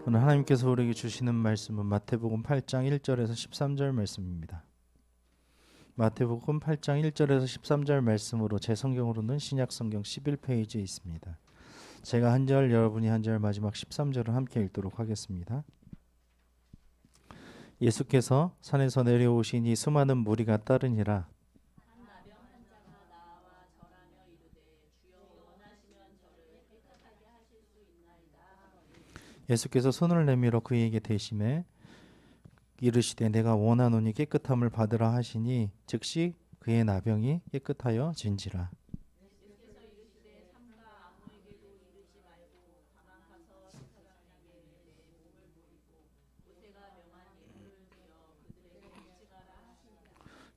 오늘 하나님께서 우리에게 주시는 말씀은 마태복음 8장 1절에서 13절 말씀입니다. 마태복음 8장 1절에서 13절 말씀으로 제 성경으로는 신약성경 11페이지에 있습니다. 제가 한 절, 여러분이 한 절, 마지막 13절을 함께 읽도록 하겠습니다. 예수께서 산에서 내려오시니 수많은 무리가 따르니라. 예수께서 손을 내밀어 그에게 대심해 이르시되 내가 원하노니 깨끗함을 받으라 하시니 즉시 그의 나병이 깨끗하여 진지라.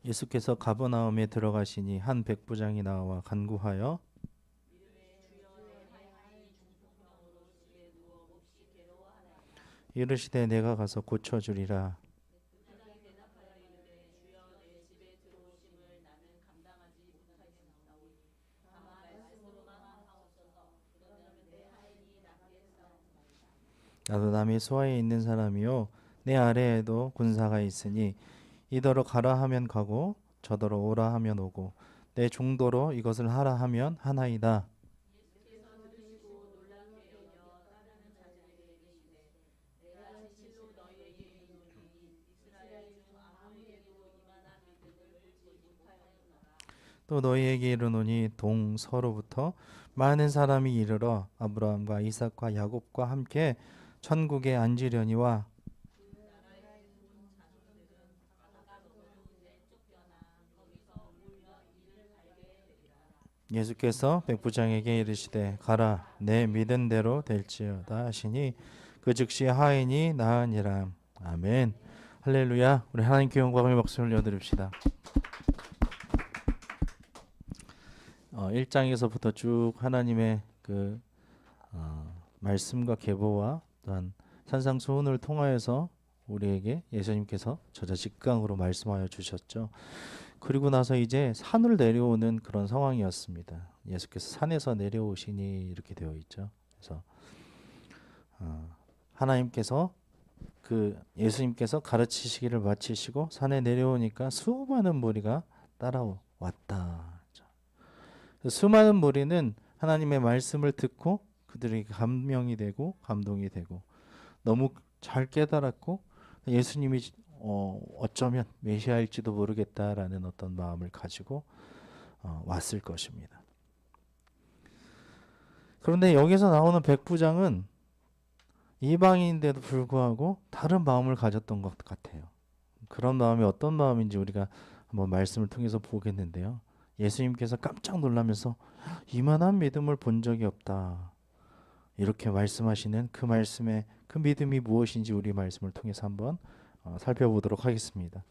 예수께서 가버나움에 들어가시니 한 백부장이 나와 간구하여 이르시되 내가 가서 고쳐주리라. 나도 남의 수하에 있는 사람이요 내 아래에도 군사가 있으니 이더러 가라 하면 가고 저더러 오라 하면 오고 내 종도로 이것을 하라 하면 하나이다. 또 너희에게 이르노니 동서로부터 많은 사람이 이르러 아브라함과 이삭과 야곱과 함께 천국에 앉으려니와 예수께서 백부장에게 이르시되 가라 내 믿은 대로 될지어다 하시니 그 즉시 하인이 나으니라. 아멘. 할렐루야. 우리 하나님께 영광의 박수를 올려드립시다. 1장에서부터 쭉 하나님의 그 말씀과 계보와 또한 산상수훈을 통하여서 우리에게 예수님께서 저자 직강으로 말씀하여 주셨죠. 그리고 나서 이제 산을 내려오는 그런 상황이었습니다. 예수께서 산에서 내려오시니 이렇게 되어 있죠. 그래서 하나님께서 예수님께서 가르치시기를 마치시고 산에 내려오니까 수많은 무리가 따라왔다. 수많은 무리는 하나님의 말씀을 듣고 그들에게 감명이 되고 감동이 되고 너무 잘 깨달았고 예수님이 어쩌면 메시아일지도 모르겠다라는 어떤 마음을 가지고 왔을 것입니다. 그런데 여기서 나오는 백부장은 이방인인데도 불구하고 다른 마음을 가졌던 것 같아요. 그런 마음이 어떤 마음인지 우리가 한번 말씀을 통해서 보겠는데요. 예수님께서 깜짝 놀라면서 이만한 믿음을 본 적이 없다. 이렇게 말씀하시는 그 말씀의 그 믿음이 무엇인지 우리 말씀을 통해서 한번 살펴보도록 하겠습니다.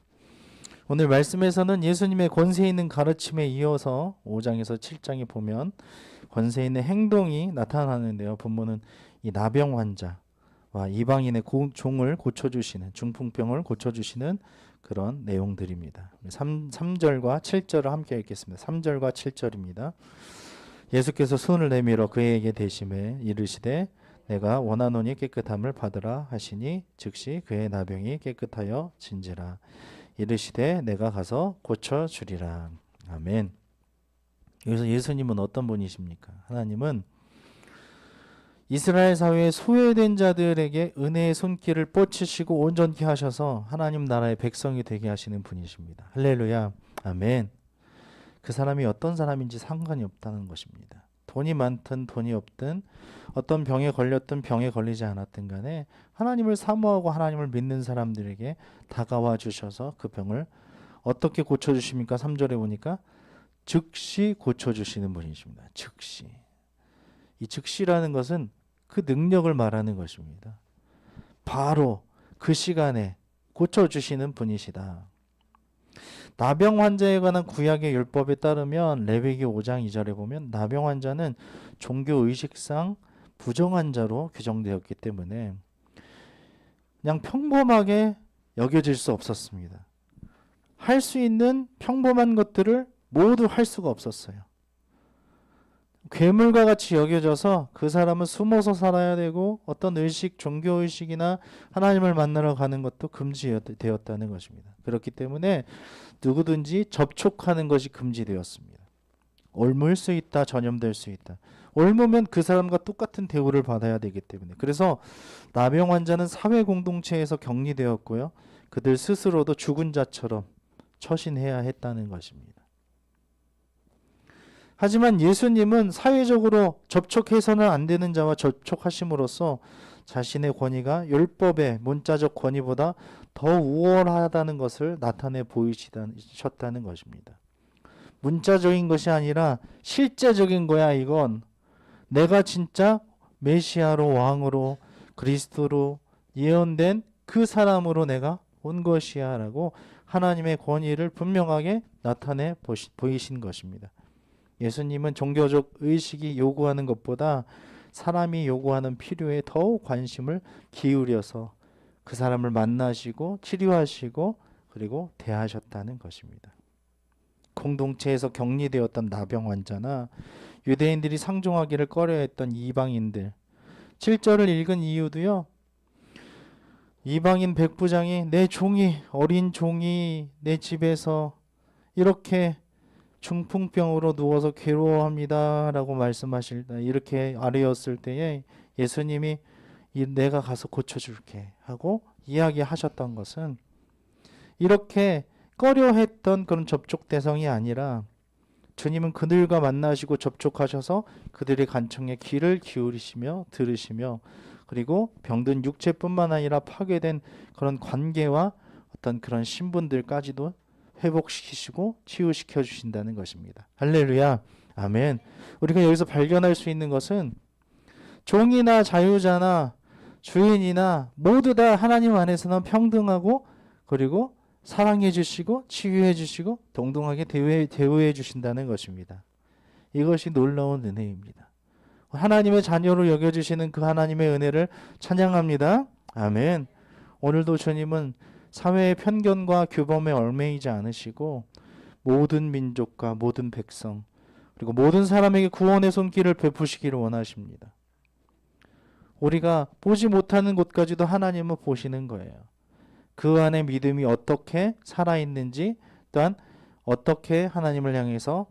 오늘 말씀에서는 예수님의 권세 있는 가르침에 이어서 5장에서 7장에 보면 권세 있는 행동이 나타나는데요. 본문은 이 나병 환자와 이방인의 종을 고쳐주시는 중풍병을 고쳐주시는 그런 내용들입니다. 3절과 7절을 함께 읽겠습니다. 3절과 7절입니다. 예수께서 손을 내밀어 그에게 대심해 이르시되 내가 원하노니 깨끗함을 받으라 하시니 즉시 그의 나병이 깨끗하여 진지라. 이르시되 내가 가서 고쳐주리라. 아멘. 여기서 예수님은 어떤 분이십니까? 하나님은 이스라엘 사회에 소외된 자들에게 은혜의 손길을 뻗치시고 온전케 하셔서 하나님 나라의 백성이 되게 하시는 분이십니다. 할렐루야. 아멘. 그 사람이 어떤 사람인지 상관이 없다는 것입니다. 돈이 많든 돈이 없든 어떤 병에 걸렸든 병에 걸리지 않았든 간에 하나님을 사모하고 하나님을 믿는 사람들에게 다가와 주셔서 그 병을 어떻게 고쳐주십니까? 3절에 보니까 즉시 고쳐주시는 분이십니다. 즉시. 이 즉시라는 것은 그 능력을 말하는 것입니다. 바로 그 시간에 고쳐주시는 분이시다. 나병 환자에 관한 구약의 율법에 따르면 레위기 5장 2절에 보면 나병 환자는 종교 의식상 부정한 자로 규정되었기 때문에 그냥 평범하게 여겨질 수 없었습니다. 할 수 있는 평범한 것들을 모두 할 수가 없었어요. 괴물과 같이 여겨져서 그 사람은 숨어서 살아야 되고 어떤 의식, 종교의식이나 하나님을 만나러 가는 것도 금지되었다는 것입니다. 그렇기 때문에 누구든지 접촉하는 것이 금지되었습니다. 옮을 수 있다, 전염될 수 있다. 옮으면 그 사람과 똑같은 대우를 받아야 되기 때문에. 그래서 나병 환자는 사회 공동체에서 격리되었고요. 그들 스스로도 죽은 자처럼 처신해야 했다는 것입니다. 하지만 예수님은 사회적으로 접촉해서는 안 되는 자와 접촉하심으로써 자신의 권위가 율법의 문자적 권위보다 더 우월하다는 것을 나타내 보이셨다는 것입니다. 문자적인 것이 아니라 실제적인 거야. 이건 내가 진짜 메시아로, 왕으로, 그리스도로 예언된 그 사람으로 내가 온 것이야 라고 하나님의 권위를 분명하게 나타내 보이신 것입니다. 예수님은 종교적 의식이 요구하는 것보다 사람이 요구하는 필요에 더욱 관심을 기울여서 그 사람을 만나시고 치료하시고 그리고 대하셨다는 것입니다. 공동체에서 격리되었던 나병 환자나 유대인들이 상종하기를 꺼려했던 이방인들, 7절을 읽은 이유도요. 이방인 백부장이 내 종이, 어린 종이 내 집에서 이렇게 중풍병으로 누워서 괴로워합니다 라고 말씀하실 때, 이렇게 아뢰었을 때에 예수님이 내가 가서 고쳐줄게 하고 이야기하셨던 것은 이렇게 꺼려했던 그런 접촉 대상이 아니라 주님은 그들과 만나시고 접촉하셔서 그들의 간청에 귀를 기울이시며 들으시며 그리고 병든 육체뿐만 아니라 파괴된 그런 관계와 어떤 그런 신분들까지도 회복시키시고 치유시켜 주신다는 것입니다. 할렐루야. 아멘. 우리가 여기서 발견할 수 있는 것은 종이나 자유자나 주인이나 모두 다 하나님 안에서는 평등하고 그리고 사랑해 주시고 치유해 주시고 동등하게 대우해 주신다는 것입니다. 이것이 놀라운 은혜입니다. 하나님의 자녀로 여겨주시는 그 하나님의 은혜를 찬양합니다. 아멘. 오늘도 주님은 사회의 편견과 규범에 얽매이지 않으시고 모든 민족과 모든 백성 그리고 모든 사람에게 구원의 손길을 베푸시기를 원하십니다. 우리가 보지 못하는 곳까지도 하나님은 보시는 거예요. 그 안에 믿음이 어떻게 살아있는지 또한 어떻게 하나님을 향해서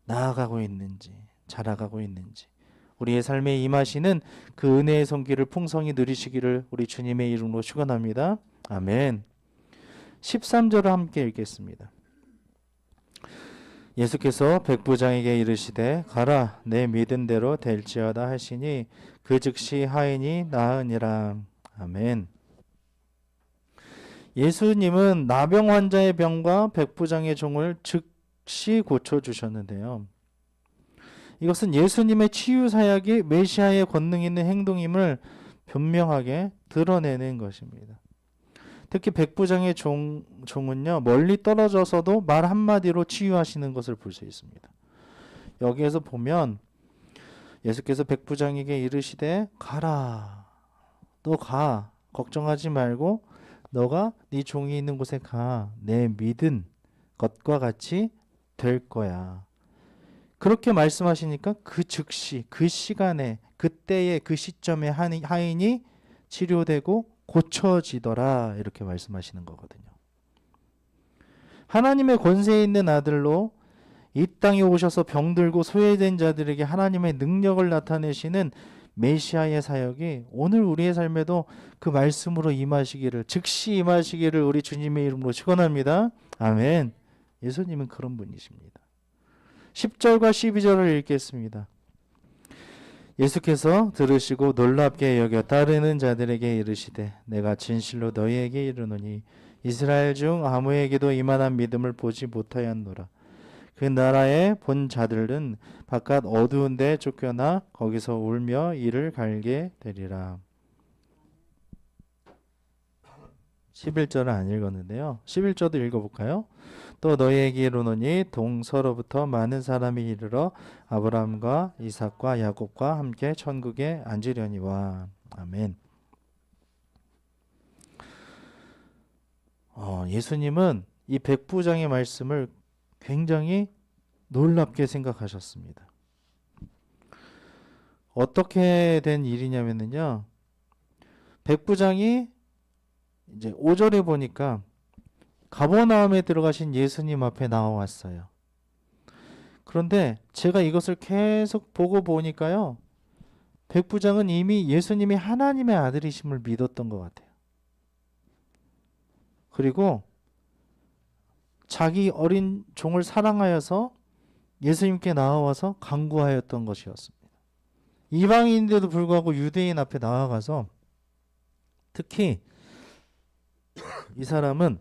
나아가고 있는지 자라가고 있는지 우리의 삶에 임하시는 그 은혜의 손길을 풍성히 누리시기를 우리 주님의 이름으로 축원합니다. 아멘. 13절을 함께 읽겠습니다. 예수께서 백부장에게 이르시되 가라 내 믿은 대로 될지어다 하시니 그 즉시 하인이 나으니라. 아멘. 예수님은 나병 환자의 병과 백부장의 종을 즉시 고쳐주셨는데요. 이것은 예수님의 치유 사역이 메시아의 권능 있는 행동임을 분명하게 드러내는 것입니다. 특히 백부장의 종은요, 멀리 떨어져서도 말 한마디로 치유하시는 것을 볼 수 있습니다. 여기에서 보면 예수께서 백부장에게 이르시되 가라, 너 가, 걱정하지 말고 너가 네 종이 있는 곳에 가, 내 믿은 것과 같이 될 거야. 그렇게 말씀하시니까 그 즉시 그 시간에 그때의 그 시점에 하인이 치료되고 고쳐지더라 이렇게 말씀하시는 거거든요. 하나님의 권세 있는 아들로 이 땅에 오셔서 병들고 소외된 자들에게 하나님의 능력을 나타내시는 메시아의 사역이 오늘 우리의 삶에도 그 말씀으로 임하시기를 즉시 임하시기를 우리 주님의 이름으로 축원합니다. 아멘. 예수님은 그런 분이십니다. 10절과 12절을 읽겠습니다. 예수께서 들으시고 놀랍게 여겨 따르는 자들에게 이르시되 내가 진실로 너희에게 이르노니 이스라엘 중 아무에게도 이만한 믿음을 보지 못하였노라. 그 나라에 본 자들은 바깥 어두운 데 쫓겨나 거기서 울며 이를 갈게 되리라. 11절은 안 읽었는데요. 11절도 읽어볼까요? 또 너희에게 이르노니 동서로부터 많은 사람이 이르러 아브라함과 이삭과 야곱과 함께 천국에 앉으려니와. 아멘. 예수님은 이 백부장의 말씀을 굉장히 놀랍게 생각하셨습니다. 어떻게 된 일이냐면요. 백부장이 이제 5절에 보니까 가버나움에 들어가신 예수님 앞에 나와왔어요. 그런데 제가 이것을 계속 보고 보니까요. 백부장은 이미 예수님이 하나님의 아들이심을 믿었던 것 같아요. 그리고 자기 어린 종을 사랑하여서 예수님께 나와와서 간구하였던 것이었습니다. 이방인인데도 불구하고 유대인 앞에 나아가서 특히 이 사람은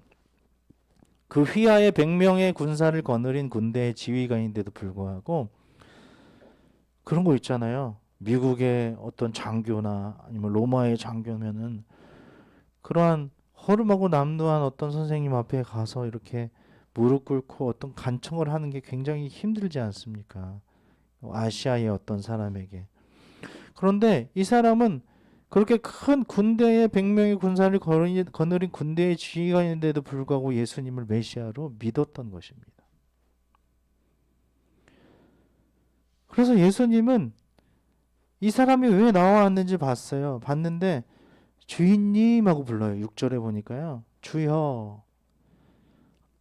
그 휘하에 100명의 군사를 거느린 군대의 지휘관인데도 불구하고 그런 거 있잖아요. 미국의 어떤 장교나 아니면 로마의 장교면은 그러한 허름하고 남루한 어떤 선생님 앞에 가서 이렇게 무릎 꿇고 어떤 간청을 하는 게 굉장히 힘들지 않습니까? 아시아의 어떤 사람에게. 그런데 이 사람은 그렇게 큰 군대에 100명의 군사를 거느린 군대의 지휘관인데도 불구하고 예수님을 메시아로 믿었던 것입니다. 그래서 예수님은 이 사람이 왜 나와왔는지 봤어요. 봤는데 주인님 하고 불러요. 6절에 보니까요. 주여.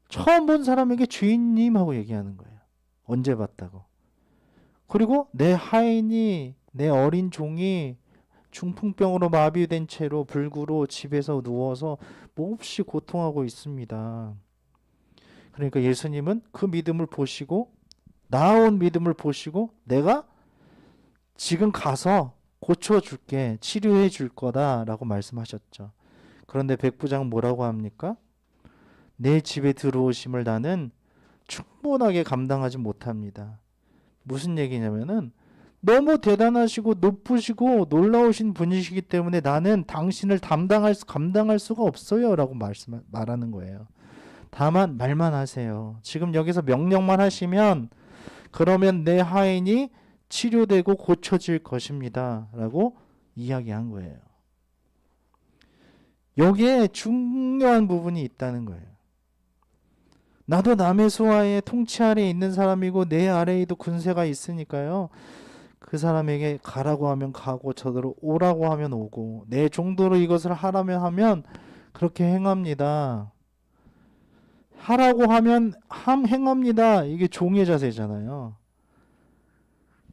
처음 본 사람에게 주인님 하고 얘기하는 거예요. 언제 봤다고. 그리고 내 하인이, 내 어린 종이 중풍병으로 마비된 채로 불구로 집에서 누워서 몹시 고통하고 있습니다. 그러니까 예수님은 그 믿음을 보시고, 나온 믿음을 보시고, 내가 지금 가서 고쳐줄게, 치료해 줄 거다라고 말씀하셨죠. 그런데 백부장은 뭐라고 합니까? 내 집에 들어오심을 나는 충분하게 감당하지 못합니다. 무슨 얘기냐면은 너무 대단하시고 높으시고 놀라우신 분이시기 때문에 나는 당신을 감당할 수가 없어요라고 말하는 거예요. 다만 말만 하세요. 지금 여기서 명령만 하시면 그러면 내 하인이 치료되고 고쳐질 것입니다. 라고 이야기한 거예요. 여기에 중요한 부분이 있다는 거예요. 나도 남의 수하의 통치 아래에 있는 사람이고 내 아래에도 군세가 있으니까요. 그 사람에게 가라고 하면 가고 저더러 오라고 하면 오고 내 정도로 이것을 하라면 하면 그렇게 행합니다. 하라고 하면 행합니다. 이게 종의 자세잖아요.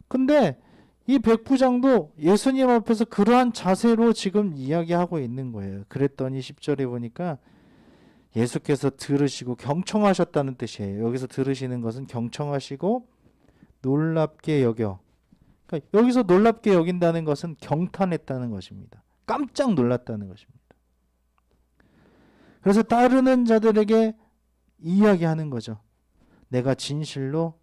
근데 이 백부장도 예수님 앞에서 그러한 자세로 지금 이야기하고 있는 거예요. 그랬더니 10절에 보니까 예수께서 들으시고 경청하셨다는 뜻이에요. 여기서 들으시는 것은 경청하시고 놀랍게 여겨. 그러니까 여기서 놀랍게 여긴다는 것은 경탄했다는 것입니다. 깜짝 놀랐다는 것입니다. 그래서 따르는 자들에게 이야기하는 거죠. 내가 진실로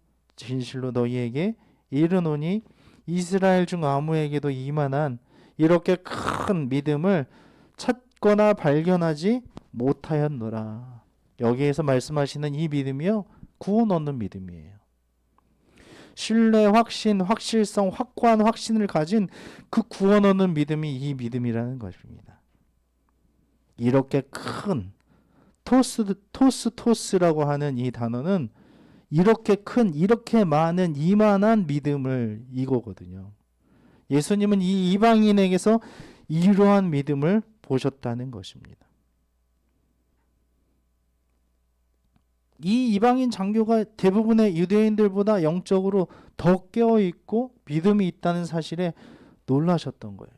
너희에게 이르노니 이스라엘 중 아무에게도 이만한 이렇게 큰 믿음을 찾거나 발견하지 못하였노라. 여기에서 말씀하시는 이 믿음이요, 구원 얻는 믿음이에요. 신뢰, 확신, 확실성, 확고한 확신을 가진 그 구원 얻는 믿음이 이 믿음이라는 것입니다. 이렇게 큰 토스라고 하는 이 단어는 이렇게 큰, 이렇게 많은, 이만한 믿음을 이거거든요. 예수님은 이 이방인에게서 이러한 믿음을 보셨다는 것입니다. 이 이방인 장교가 대부분의 유대인들보다 영적으로 더 깨어있고 믿음이 있다는 사실에 놀라셨던 거예요.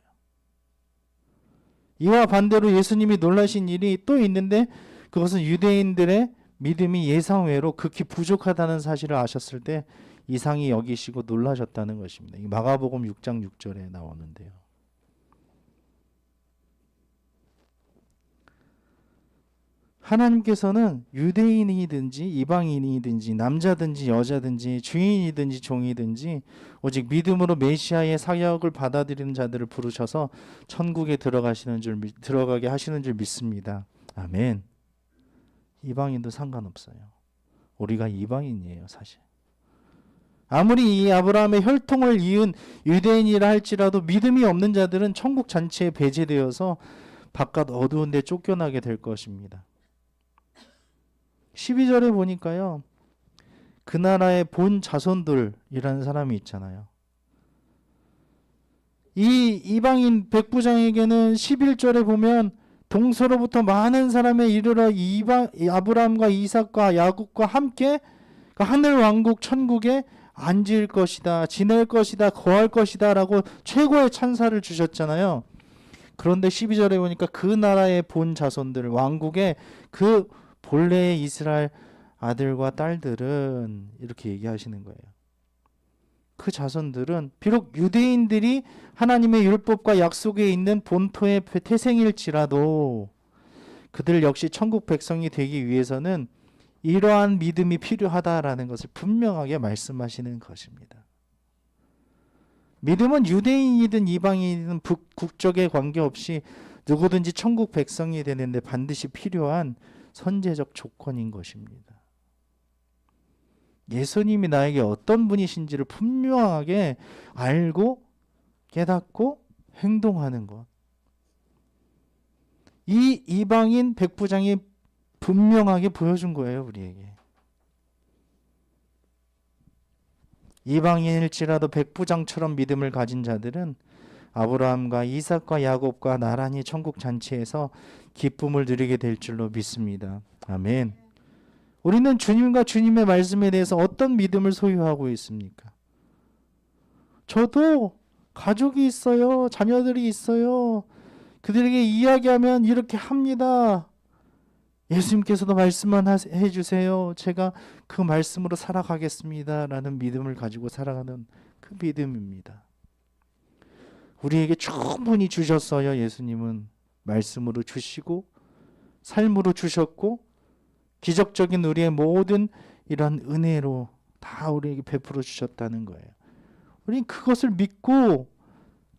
이와 반대로 예수님이 놀라신 일이 또 있는데 그것은 유대인들의 믿음이 예상외로 극히 부족하다는 사실을 아셨을 때 이상히 여기시고 놀라셨다는 것입니다. 마가복음 6장 6절에 나오는데요. 하나님께서는 유대인이든지 이방인이든지 남자든지 여자든지 주인이든지 종이든지 오직 믿음으로 메시아의 사역을 받아들이는 자들을 부르셔서 천국에 들어가게 하시는 줄 믿습니다. 아멘. 이방인도 상관없어요. 우리가 이방인이에요, 사실. 아무리 이 아브라함의 혈통을 이은 유대인이라 할지라도 믿음이 없는 자들은 천국 잔치에 배제되어서 바깥 어두운 데 쫓겨나게 될 것입니다. 12절에 보니까요. 그 나라의 본 자손들이라는 사람이 있잖아요. 이 이방인 백부장에게는 11절에 보면 동서로부터 많은 사람에 이르러 아브라함과 이삭과 야곱과 함께 그 하늘 왕국 천국에 앉을 것이다, 지낼 것이다, 거할 것이다 라고 최고의 찬사를 주셨잖아요. 그런데 12절에 보니까 그 나라의 본 자손들, 왕국의 그 본래의 이스라엘 아들과 딸들은 이렇게 얘기하시는 거예요. 그 자손들은 비록 유대인들이 하나님의 율법과 약속에 있는 본토의 태생일지라도 그들 역시 천국 백성이 되기 위해서는 이러한 믿음이 필요하다라는 것을 분명하게 말씀하시는 것입니다. 믿음은 유대인이든 이방인이든 국적에 관계없이 누구든지 천국 백성이 되는데 반드시 필요한 선제적 조건인 것입니다. 예수님이 나에게 어떤 분이신지를 분명하게 알고 깨닫고 행동하는 것. 이 이방인 백부장이 분명하게 보여준 거예요, 우리에게. 이방인일지라도 백부장처럼 믿음을 가진 자들은 아브라함과 이삭과 야곱과 나란히 천국 잔치에서 기쁨을 누리게 될 줄로 믿습니다. 아멘. 우리는 주님과 주님의 말씀에 대해서 어떤 믿음을 소유하고 있습니까? 저도 가족이 있어요. 자녀들이 있어요. 그들에게 이야기하면 이렇게 합니다. 예수님께서도 말씀만 해주세요. 제가 그 말씀으로 살아가겠습니다. 라는 믿음을 가지고 살아가는 그 믿음입니다. 우리에게 충분히 주셨어요. 예수님은 말씀으로 주시고 삶으로 주셨고 기적적인 우리의 모든 이런 은혜로 다 우리에게 베풀어 주셨다는 거예요. 우리는 그것을 믿고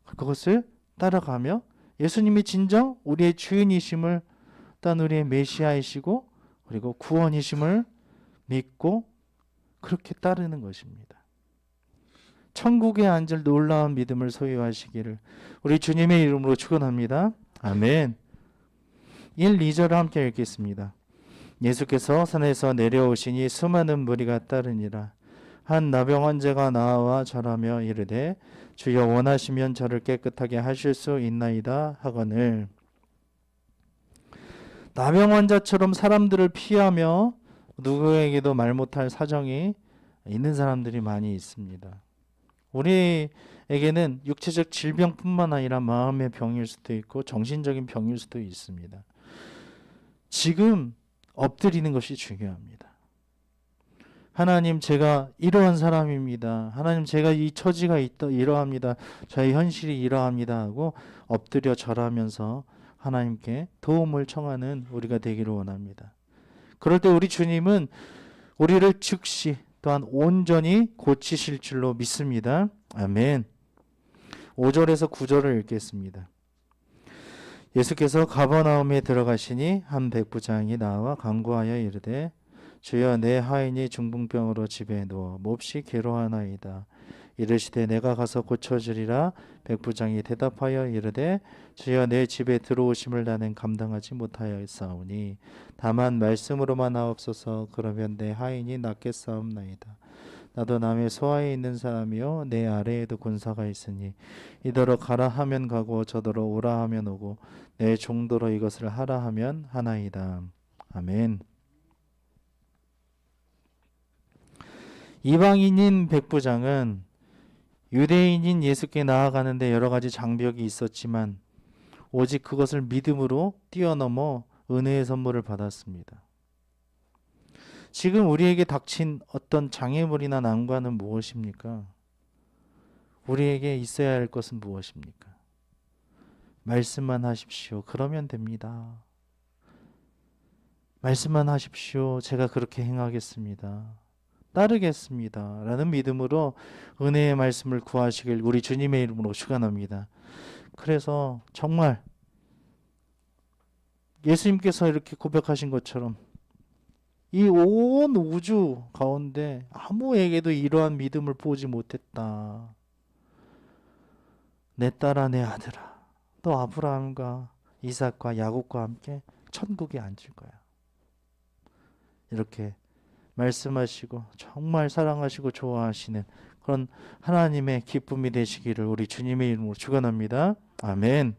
그것을 따라가며 예수님이 진정 우리의 주인이심을, 또한 우리의 메시아이시고 그리고 구원이심을 믿고 그렇게 따르는 것입니다. 천국에 앉을 놀라운 믿음을 소유하시기를 우리 주님의 이름으로 축원합니다. 아멘. 1, 2절을 함께 읽겠습니다. 예수께서 산에서 내려오시니 수많은 무리가 따르니라. 한 나병 환자가 나와 절하며 이르되 주여 원하시면 저를 깨끗하게 하실 수 있나이다 하거늘. 나병 환자처럼 사람들을 피하며 누구에게도 말 못할 사정이 있는 사람들이 많이 있습니다. 우리에게는 육체적 질병뿐만 아니라 마음의 병일 수도 있고 정신적인 병일 수도 있습니다. 지금 엎드리는 것이 중요합니다. 하나님, 제가 이러한 사람입니다. 하나님, 제가 이 처지가 이러합니다. 저의 현실이 이러합니다 하고 엎드려 절하면서 하나님께 도움을 청하는 우리가 되기를 원합니다. 그럴 때 우리 주님은 우리를 즉시 또한 온전히 고치실 줄로 믿습니다. 아멘. 5절에서 9절을 읽겠습니다. 예수께서 가버나움에 들어가시니 한 백부장이 나와 간구하여 이르되 주여 내 하인이 중풍병으로 집에 누워 몹시 괴로워하나이다. 이르시되 내가 가서 고쳐주리라. 백부장이 대답하여 이르되 주여 내 집에 들어오심을 나는 감당하지 못하였사오니 다만 말씀으로만 하옵소서. 그러면 내 하인이 낫겠사옵나이다. 나도 남의 소아에 있는 사람이요 내 아래에도 군사가 있으니 이더러 가라 하면 가고 저더러 오라 하면 오고 내 종도로 이것을 하라 하면 하나이다. 아멘. 이방인인 백부장은 유대인인 예수께 나아가는데 여러 가지 장벽이 있었지만 오직 그것을 믿음으로 뛰어넘어 은혜의 선물을 받았습니다. 지금 우리에게 닥친 어떤 장애물이나 난관은 무엇입니까? 우리에게 있어야 할 것은 무엇입니까? 말씀만 하십시오. 그러면 됩니다. 말씀만 하십시오. 제가 그렇게 행하겠습니다. 따르겠습니다. 라는 믿음으로 은혜의 말씀을 구하시길 우리 주님의 이름으로 축원합니다. 그래서 정말 예수님께서 이렇게 고백하신 것처럼 이 온 우주 가운데 아무에게도 이러한 믿음을 보지 못했다. 내 딸아 내 아들아 너 아브라함과 이삭과 야곱과 함께 천국에 앉을 거야. 이렇게 말씀하시고 정말 사랑하시고 좋아하시는 그런 하나님의 기쁨이 되시기를 우리 주님의 이름으로 축원합니다. 아멘.